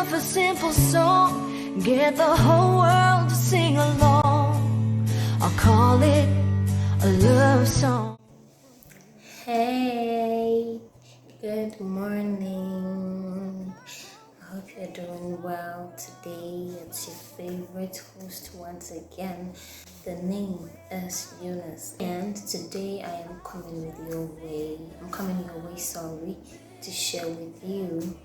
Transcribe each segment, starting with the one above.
of a simple song, get the whole world to sing along. I'll call it a love song. Hey, good morning. I hope you're doing well today. It's your favorite host once again. The name is Eunice, and today I am coming your way, to share with you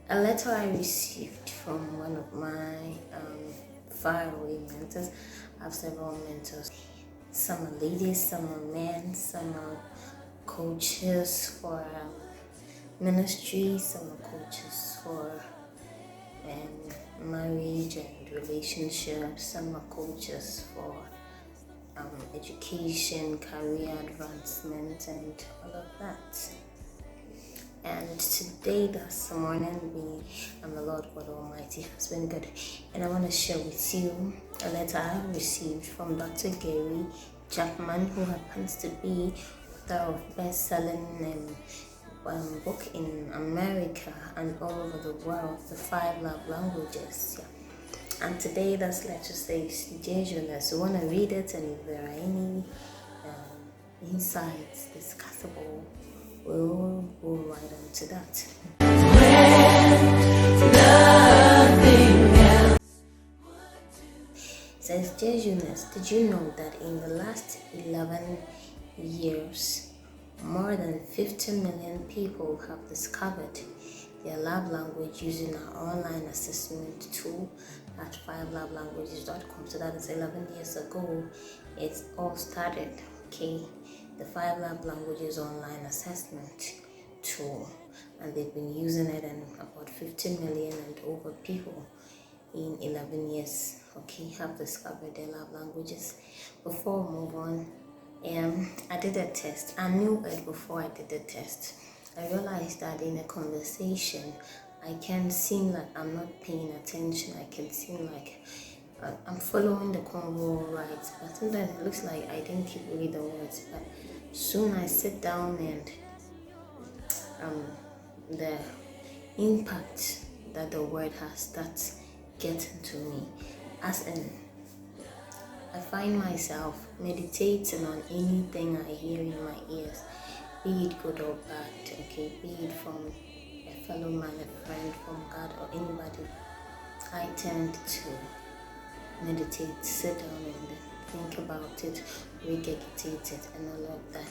a letter I received from one of my faraway mentors. I have several mentors. Some are ladies, some are men, some are coaches for ministry, some are coaches for marriage and relationships, some are coaches for education, career advancement, and all of that. And today, this morning, the Lord God Almighty has been good, and I want to share with you a letter I received from Dr. Chapman, who happens to be author of best-selling book in America and all over the world, The 5 Love Languages. Yeah. And today, this letter says, "Dear Jonas, you want to read it, and if there are any insights discussable, we'll go right on to that." It says, "Dear Jonas, did you know that in the last 11 years, more than 50 million people have discovered their love language using our online assessment tool at 5lovelanguages.com. So that is 11 years ago. It all started, okay? The 5 Love Languages online assessment tool, and they've been using it, and about 50 million and over people in 11 years, okay, have discovered their love languages. Before we move on, I did a test. I knew it before I did the test. I realized that in a conversation, I can seem like I'm not paying attention. I can seem like I'm following the convo right, but sometimes it looks like I didn't keep reading the words. But soon I sit down, and the impact that the word has starts getting to me. As in, I find myself meditating on anything I hear in my ears, be it good or bad, okay, be it from a fellow man, a friend, from God, or anybody. I tend to meditate, sit down and think about it, regurgitate it, and all of that.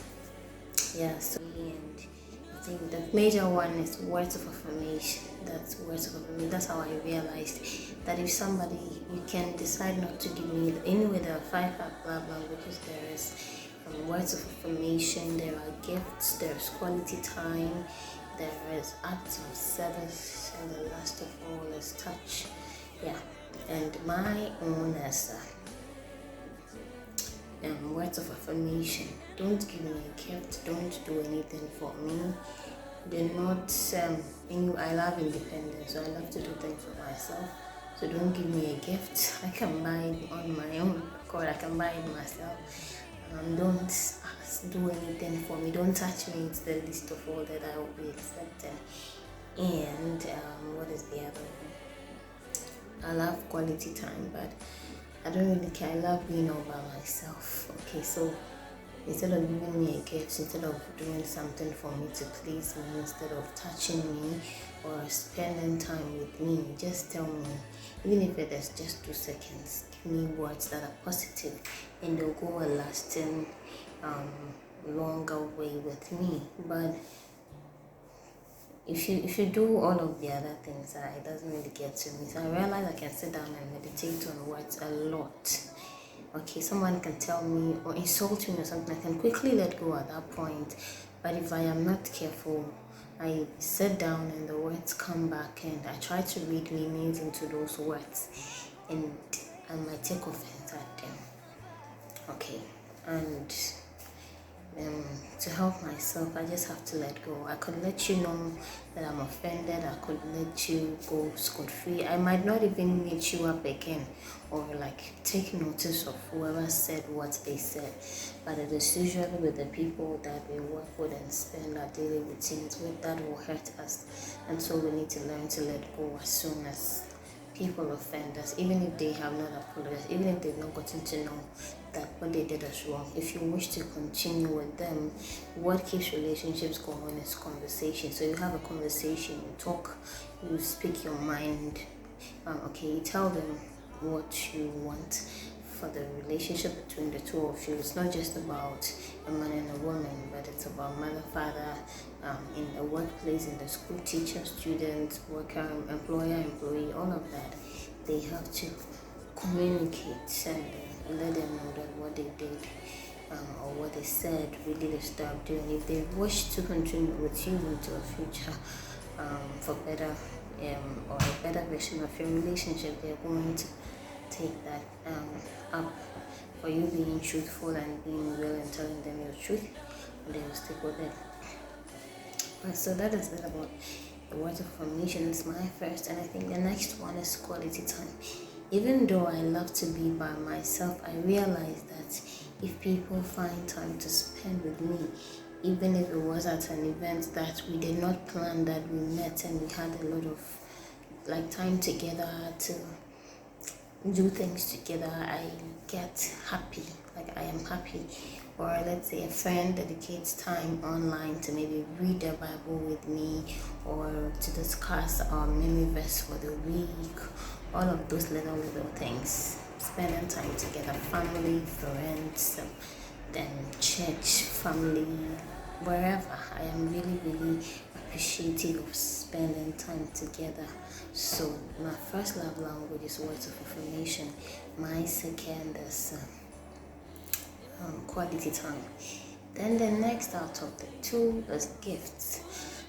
Yeah, so, and I think the major one is words of affirmation. That's words of affirmation. That's how I realized that if somebody, you can decide not to give me, anyway, there are 5 love languages. There is words of affirmation, there are gifts, there's quality time, there is acts of service, and the last of all is touch. Yeah, and my own is words of affirmation. Don't give me a gift, don't do anything for me. Do not, I love independence, so I love to do things for myself. So don't give me a gift. I can buy it on my own. God, I can buy it myself. Don't do anything for me. Don't touch me. It's the least of all that I will be accepting. And what is the other one? I love quality time, but I don't really care. I love being all by myself. Okay, so instead of giving me a gift, instead of doing something for me to please me, instead of touching me or spending time with me, just tell me, even if it is just 2 seconds, give me words that are positive, and they'll go a lasting, longer way with me. But if you do all of the other things, it doesn't really get to me. So I realize I can sit down and meditate on words a lot. Okay, someone can tell me or insult me or something, I can quickly let go at that point. But if I am not careful, I sit down and the words come back, and I try to read meanings into those words, and I might take offense at them. Okay, and to help myself, I just have to let go. I could let you know that I'm offended. I could let you go scot-free. I might not even meet you up again or like take notice of whoever said what they said. But it is usually with the people that we work with and spend our daily routines with that will hurt us. And so we need to learn to let go as soon as people offend us, even if they have not apologized, even if they've not gotten to know that what they did is wrong. If you wish to continue with them, what keeps relationships going is conversation. So you have a conversation, you talk, you speak your mind. You tell them what you want for the relationship between the two of you. It's not just about a man and a woman, but it's about mother, father, in the workplace, in the school, teacher, student, worker, employer, employee, all of that. They have to communicate and let them know that what they did or what they said really they stop doing. If they wish to continue with you into a future for better or a better version of your relationship, they're going to take that up for you being truthful and being real and telling them your truth, and they will stick with it. So that is it about the words of affirmation. It's my first, and I think the next one is quality time. Even though I love to be by myself, I realize that if people find time to spend with me, even if it was at an event that we did not plan, that we met and we had a lot of like time together to do things together, I get happy, like I am happy. Or let's say a friend dedicates time online to maybe read the Bible with me or to discuss our memory verse for the week, all of those little things, spending time together, family, friends, then church, family, wherever. I am really appreciative of spending time together. So my first love language is words of affirmation. My second is quality time. Then the next out of the two is gifts.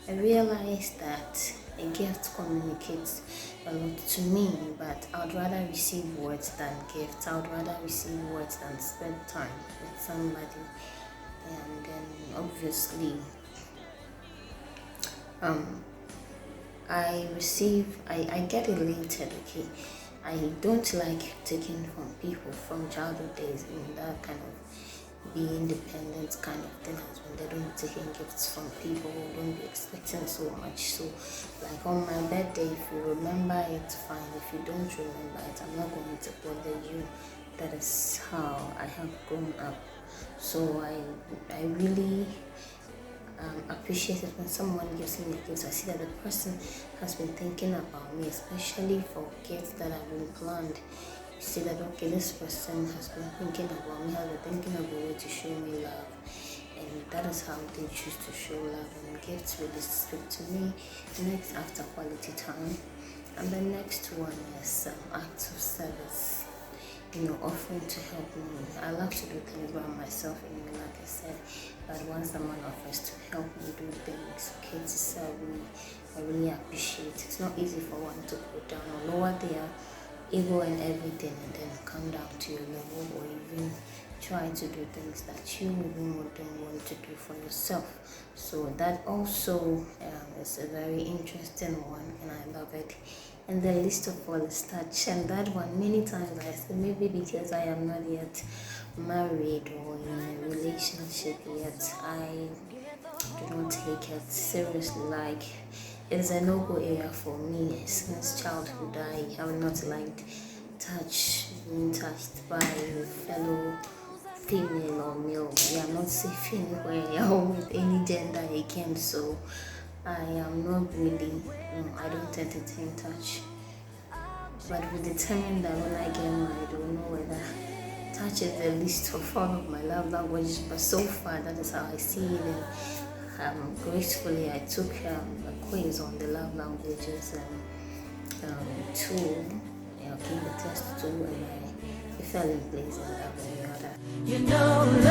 I realized that a gift communicates a lot to me, but I'd rather receive words than gifts. I'd rather receive words than spend time with somebody. And then obviously I get elated, okay? I don't like taking from people from childhood days, that kind of be independent kind of thing has been there. Don't be taking gifts from people, don't be expecting so much. So like on my birthday, if you remember it, fine. If you don't remember it, I'm not going to bother you. That is how I have grown up. So I really appreciate it when someone gives me a gift. I see that the person has been thinking about me, especially for gifts that have been planned. You see that, okay, this person has been thinking about me, has been thinking of a way to show me love, and that is how they choose to show love. And gifts really speak to me. Next, after quality time, and the next one is acts of service. Offering to help me. I love to do things by myself, like I said, but once someone offers to help me do things, okay, to serve me, I really appreciate it. It's not easy for one to put down or lower their ego and everything and then come down to your level, or even try to do things that you even wouldn't want to do for yourself. So that also is a very interesting one, and I love it. And the least of all is touch, and that one many times I say, maybe because I am not yet married or in a relationship yet, I do not take it seriously. Like, it's a no-go area for me. Since childhood, I have not liked being touched by a fellow female or male. We are not safe anywhere or with any gender again, so I am not really, I don't entertain touch. But we're determined that when I get married, we'll know whether touch is the least of all of my love languages. But so far, that is how I see it. And gracefully, I took a quiz on the love languages tool. Gave a test to, and I fell in place in love and the other. Love